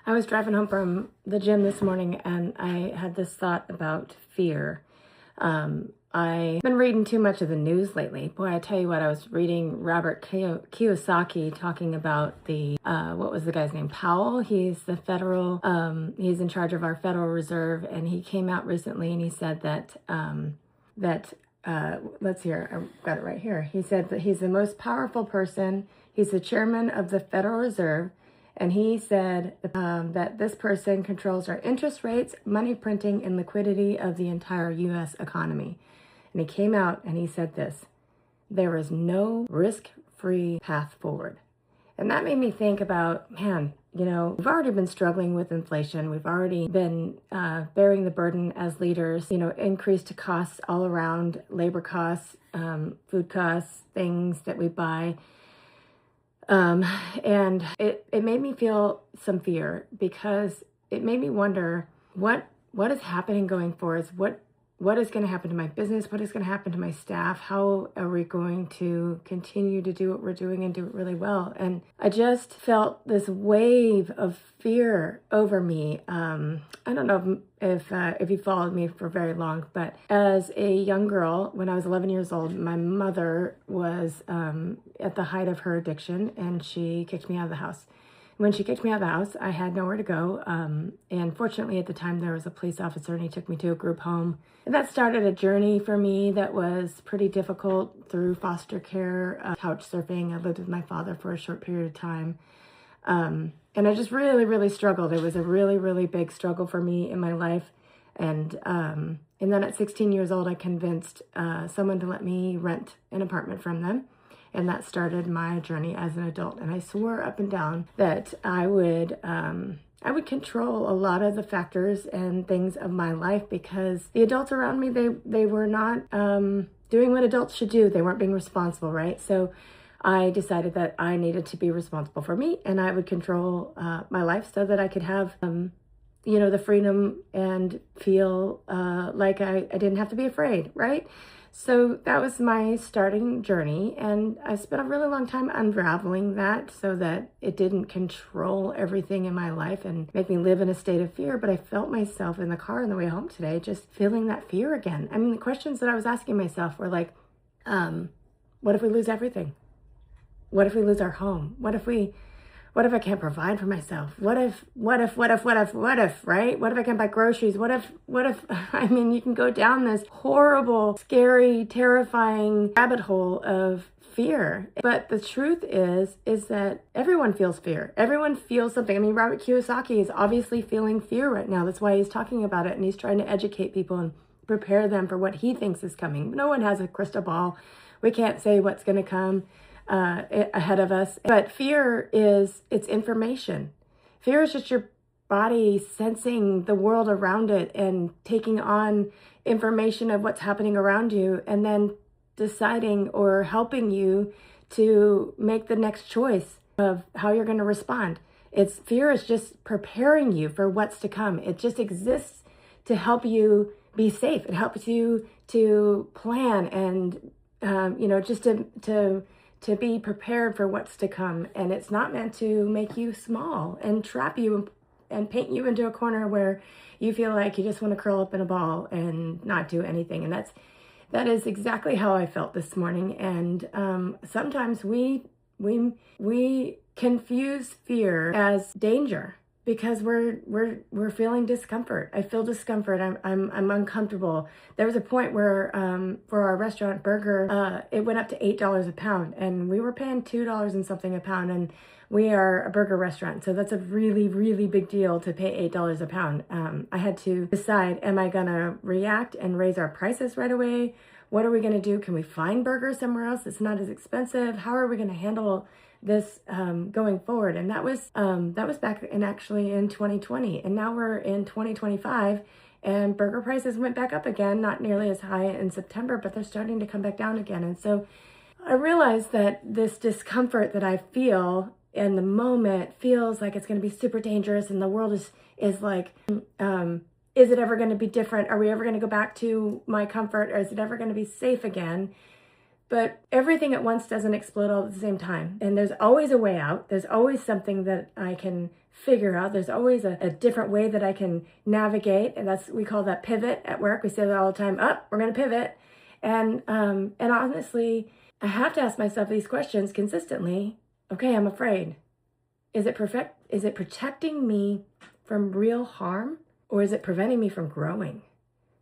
I was driving home from the gym this morning and I had this thought about fear. I've been reading too much of the news lately. Boy, I tell you what, I was reading Robert Kiyosaki talking about what was the guy's name? Powell. He's the he's in charge of our Federal Reserve, and he came out recently and he said that, let's hear, I've got it right here. He said that he's the most powerful person. He's the chairman of the Federal Reserve. And he said that this person controls our interest rates, money printing, and liquidity of the entire U.S. economy. And he came out and he said this: there is no risk-free path forward. And that made me think about, man, we've already been struggling with inflation. We've already been bearing the burden as leaders, increased costs all around, labor costs, food costs, things that we buy. And it made me feel some fear, because it made me wonder what is happening going forward. What is going to happen to my business? What is going to happen to my staff? How are we going to continue to do what we're doing and do it really well? And I just felt this wave of fear over me. I don't know if you followed me for very long, but as a young girl, when I was 11 years old, my mother was at the height of her addiction, and she kicked me out of the house. When she kicked me out of the house, I had nowhere to go. And fortunately, at the time, there was a police officer, and he took me to a group home. And that started a journey for me that was pretty difficult through foster care, couch surfing. I lived with my father for a short period of time. And I just really, really struggled. It was a really, really big struggle for me in my life. And then at 16 years old, I convinced someone to let me rent an apartment from them. And that started my journey as an adult. And I swore up and down that I would control a lot of the factors and things of my life, because the adults around me, they were not doing what adults should do. They weren't being responsible, right? So I decided that I needed to be responsible for me, and I would control my life so that I could have the freedom and feel like I didn't have to be afraid, right? So that was my starting journey, and I spent a really long time unraveling that so that it didn't control everything in my life and make me live in a state of fear. But I felt myself in the car on the way home today just feeling that fear again. I mean, the questions that I was asking myself were like, what if we lose everything? What if we lose our home? What if I can't provide for myself? What if, right? What if I can't buy groceries? What if, I mean, you can go down this horrible, scary, terrifying rabbit hole of fear. But the truth is that everyone feels fear. Everyone feels something. I mean, Robert Kiyosaki is obviously feeling fear right now. That's why he's talking about it, and he's trying to educate people and prepare them for what he thinks is coming. No one has a crystal ball. We can't say what's going to come ahead of us. But fear it's information. Fear is just your body sensing the world around it and taking on information of what's happening around you, and then deciding or helping you to make the next choice of how you're going to respond. Fear is just preparing you for what's to come. It just exists to help you be safe. It helps you to plan and just to be prepared for what's to come. And it's not meant to make you small and trap you and paint you into a corner where you feel like you just want to curl up in a ball and not do anything. And that is exactly how I felt this morning. And sometimes we confuse fear as danger, because we're feeling discomfort. I feel discomfort. I'm uncomfortable. There was a point where for our restaurant burger, it went up to $8 a pound, and we were paying $2 and something a pound, and we are a burger restaurant, so that's a really, really big deal to pay $8 a pound. I had to decide: am I gonna react and raise our prices right away? What are we gonna do? Can we find burgers somewhere else that's not as expensive? How are we gonna handle this going forward? And that was back in 2020, and now we're in 2025, and burger prices went back up again, not nearly as high in September, but they're starting to come back down again. And so I realized that this discomfort that I feel in the moment feels like it's going to be super dangerous, and the world is like, is it ever going to be different? Are we ever going to go back to my comfort, or is it ever going to be safe again? But everything at once doesn't explode all at the same time. And there's always a way out. There's always something that I can figure out. There's always a different way that I can navigate. And we call that pivot at work. We say that all the time. We're going to pivot. And honestly, I have to ask myself these questions consistently. Okay, I'm afraid. Is it protecting me from real harm, or is it preventing me from growing?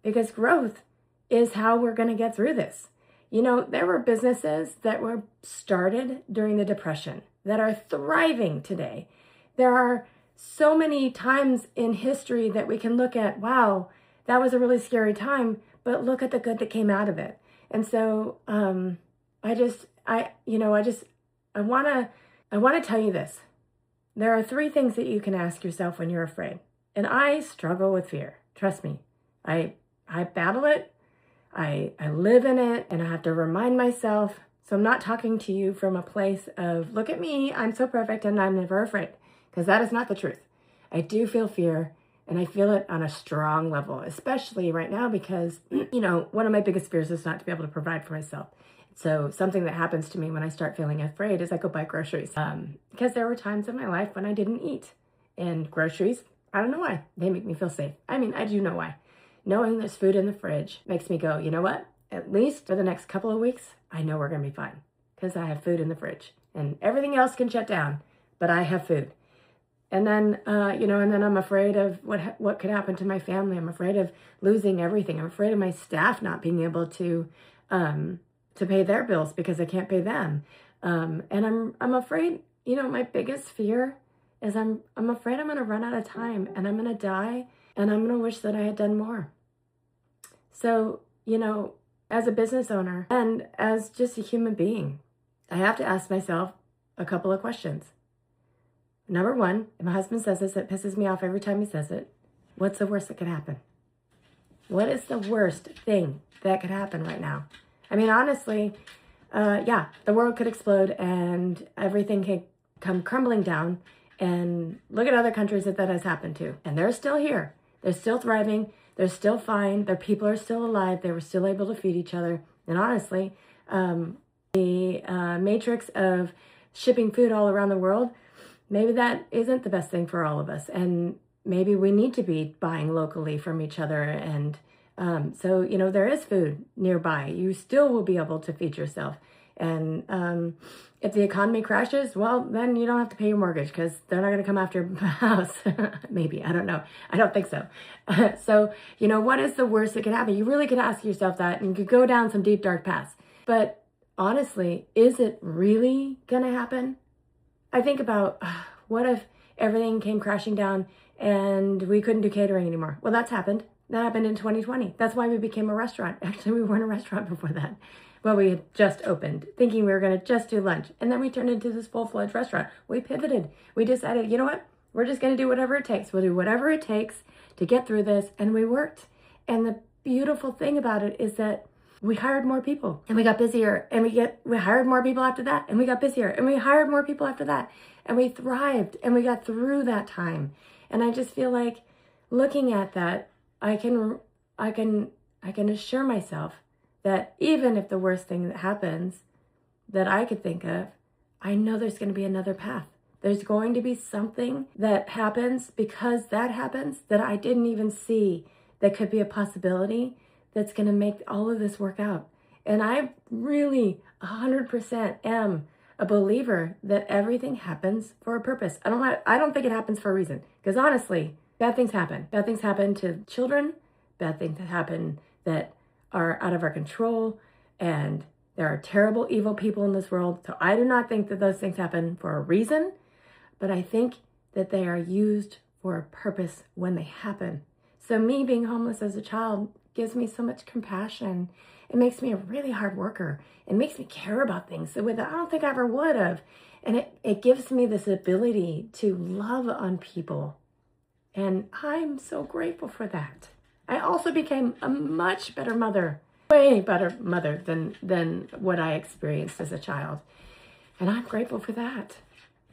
Because growth is how we're going to get through this. There were businesses that were started during the Depression that are thriving today. There are so many times in history that we can look at, wow, that was a really scary time, but look at the good that came out of it. And so I want to tell you this. There are 3 things that you can ask yourself when you're afraid. And I struggle with fear. Trust me. I battle it. I live in it, and I have to remind myself. So I'm not talking to you from a place of, look at me, I'm so perfect and I'm never afraid, because that is not the truth. I do feel fear, and I feel it on a strong level, especially right now because, one of my biggest fears is not to be able to provide for myself. So something that happens to me when I start feeling afraid is I go buy groceries, because there were times in my life when I didn't eat. And groceries, I don't know why, they make me feel safe. I do know why. Knowing there's food in the fridge makes me go, you know what? At least for the next couple of weeks, I know we're going to be fine because I have food in the fridge and everything else can shut down, but I have food. And then, and then I'm afraid of what could happen to my family. I'm afraid of losing everything. I'm afraid of my staff not being able to pay their bills because I can't pay them. And I'm afraid, my biggest fear is I'm afraid I'm going to run out of time and I'm going to die. And I'm going to wish that I had done more. So, as a business owner and as just a human being, I have to ask myself a couple of questions. Number 1, if my husband says this, it pisses me off every time he says it. What's the worst that could happen? What is the worst thing that could happen right now? Honestly, the world could explode and everything could come crumbling down. And look at other countries that has happened to. And they're still here. They're still thriving. They're still fine. Their people are still alive. They were still able to feed each other. And honestly, the matrix of shipping food all around the world, maybe that isn't the best thing for all of us. And maybe we need to be buying locally from each other. And so, there is food nearby. You still will be able to feed yourself. And if the economy crashes, well, then you don't have to pay your mortgage because they're not going to come after your house. Maybe. I don't know. I don't think so. So, what is the worst that could happen? You really could ask yourself that, and you could go down some deep, dark paths. But honestly, is it really going to happen? I think about what if everything came crashing down and we couldn't do catering anymore? Well, that's happened. That happened in 2020. That's why we became a restaurant. Actually, we weren't a restaurant before that. Well, we had just opened, thinking we were going to just do lunch. And then we turned into this full-fledged restaurant. We pivoted. We decided, you know what? We're just going to do whatever it takes. We'll do whatever it takes to get through this. And we worked. And the beautiful thing about it is that we hired more people and we got busier. And we hired more people after that. And we got busier. And we hired more people after that. And we thrived. And we got through that time. And I just feel like looking at that, I can assure myself that even if the worst thing that happens that I could think of, I know there's going to be another path. There's going to be something that happens because that happens that I didn't even see that could be a possibility that's going to make all of this work out. And I really 100% am a believer that everything happens for a purpose. I don't think it happens for a reason, because honestly, bad things happen. Bad things happen to children, bad things that happen that are out of our control, and there are terrible, evil people in this world. So I do not think that those things happen for a reason, but I think that they are used for a purpose when they happen. So me being homeless as a child gives me so much compassion. It makes me a really hard worker. It makes me care about things the way that I don't think I ever would have. And it gives me this ability to love on people. And I'm so grateful for that. I also became a much better mother, way better mother than what I experienced as a child. And I'm grateful for that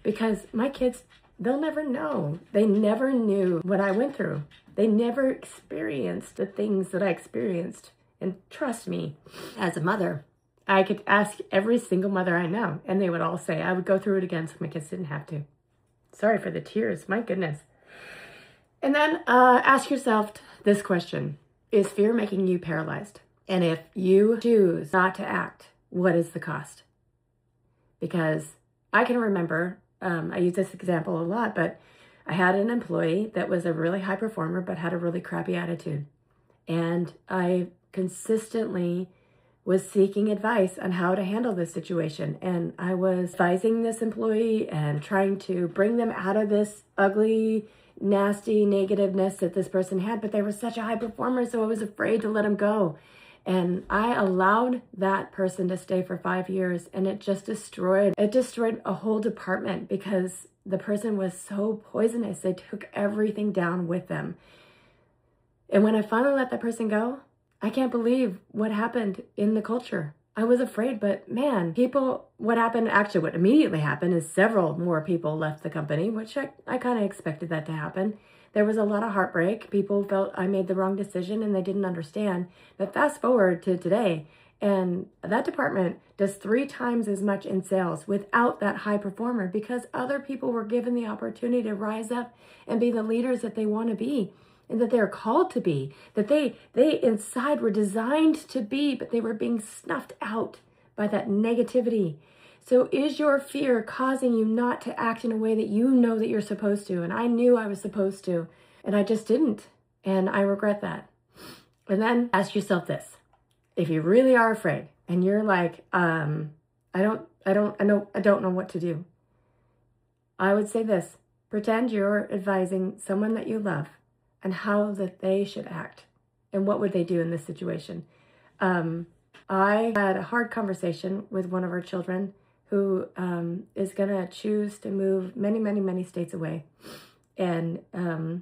because my kids, they'll never know. They never knew what I went through. They never experienced the things that I experienced. And trust me, as a mother, I could ask every single mother I know, and they would all say, I would go through it again so my kids didn't have to. Sorry for the tears, my goodness. And then ask yourself this question. Is fear making you paralyzed? And if you choose not to act, what is the cost? Because I can remember, I use this example a lot, but I had an employee that was a really high performer, but had a really crappy attitude. And I consistently was seeking advice on how to handle this situation. And I was advising this employee and trying to bring them out of this ugly, nasty negativeness that this person had, but they were such a high performer, so I was afraid to let them go. And I allowed that person to stay for 5 years, and it destroyed a whole department because the person was so poisonous. They took everything down with them. And when I finally let that person go, I can't believe what happened in the culture. I was afraid, but man, what immediately happened is several more people left the company, which I kind of expected that to happen. There was a lot of heartbreak. People felt I made the wrong decision and they didn't understand. But fast forward to today, and that department does 3 times as much in sales without that high performer because other people were given the opportunity to rise up and be the leaders that they want to be and that they're called to be, that they inside were designed to be, but they were being snuffed out by that negativity. So is your fear causing you not to act in a way that you know that you're supposed to? And I knew I was supposed to, and I just didn't. And I regret that. And then ask yourself this. If you really are afraid and you're like, I don't know what to do. I would say this. Pretend you're advising someone that you love and how that they should act and what would they do in this situation. I had a hard conversation with one of our children who is going to choose to move many, many, many states away. And I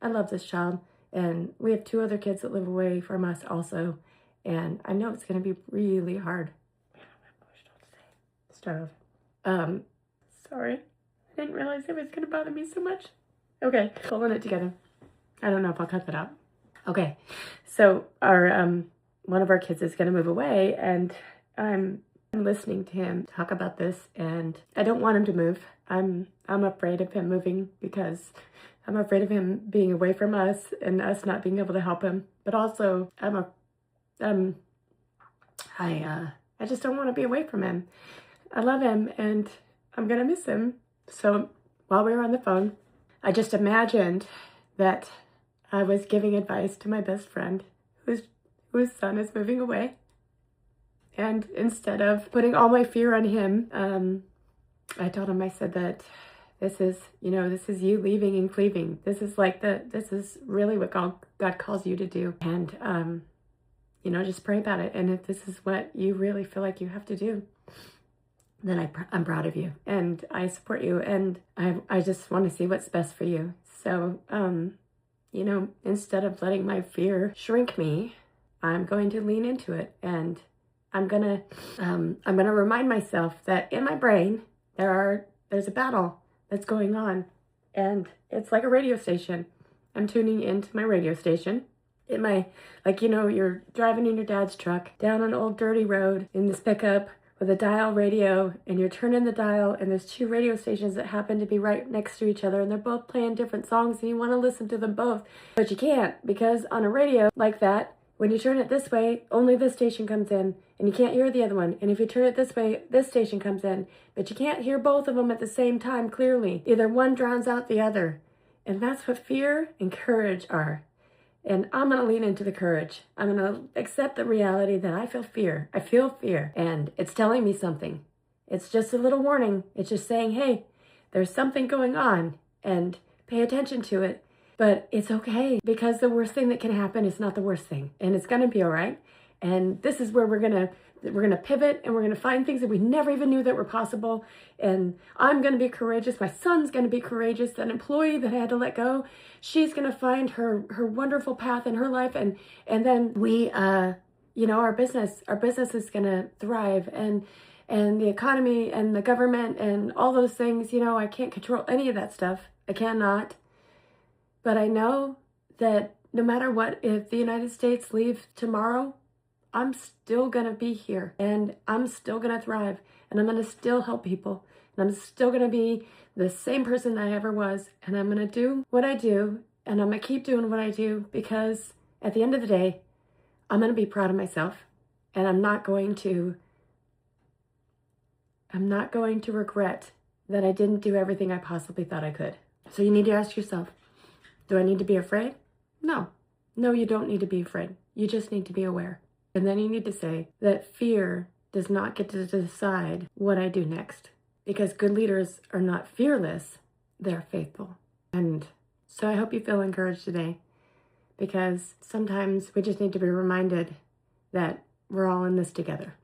love this child. And we have 2 other kids that live away from us also. And I know it's going to be really hard. Start off. Sorry. I didn't realize it was going to bother me so much. Okay, pulling it together. I don't know if I'll cut that out. Okay, so our one of our kids is going to move away, and I'm listening to him talk about this, and I don't want him to move. I'm afraid of him moving because I'm afraid of him being away from us and us not being able to help him. But also, I just don't want to be away from him. I love him, and I'm gonna miss him. So while we were on the phone, I just imagined that I was giving advice to my best friend whose son is moving away. And instead of putting all my fear on him, I told him, I said that this is you leaving and cleaving. This is really what God calls you to do. And, just pray about it. And if this is what you really feel like you have to do, then I'm proud of you and I support you. And I just want to see what's best for you. So, instead of letting my fear shrink me, I'm going to lean into it, and I'm gonna remind myself that in my brain there's a battle that's going on, and it's like a radio station. I'm tuning into my radio station. You're driving in your dad's truck down an old dirty road in this pickup with a dial radio, and you're turning the dial, and there's 2 radio stations that happen to be right next to each other, and they're both playing different songs, and you want to listen to them both, but you can't, because on a radio like that, when you turn it this way, only this station comes in, and you can't hear the other one. And if you turn it this way, this station comes in, but you can't hear both of them at the same time clearly. Either one drowns out the other. And that's what fear and courage are. And I'm going to lean into the courage. I'm going to accept the reality that I feel fear. I feel fear, and it's telling me something. It's just a little warning. It's just saying, hey, there's something going on, and pay attention to it. But it's okay, because the worst thing that can happen is not the worst thing, and it's going to be all right. And this is where we're going to pivot, and we're going to find things that we never even knew that were possible. And I'm going to be courageous. My son's going to be courageous. That employee that I had to let go, she's going to find her wonderful path in her life. And then we, our business is going to thrive, and the economy and the government and all those things, I can't control any of that stuff. I cannot. But I know that no matter what, if the United States leave tomorrow, I'm still going to be here and I'm still going to thrive and I'm going to still help people and I'm still going to be the same person I ever was. And I'm going to do what I do and I'm going to keep doing what I do because at the end of the day, I'm going to be proud of myself and I'm not going to regret that I didn't do everything I possibly thought I could. So you need to ask yourself, do I need to be afraid? No. No, you don't need to be afraid. You just need to be aware. And then you need to say that fear does not get to decide what I do next. Because good leaders are not fearless, they're faithful. And so I hope you feel encouraged today, because sometimes we just need to be reminded that we're all in this together.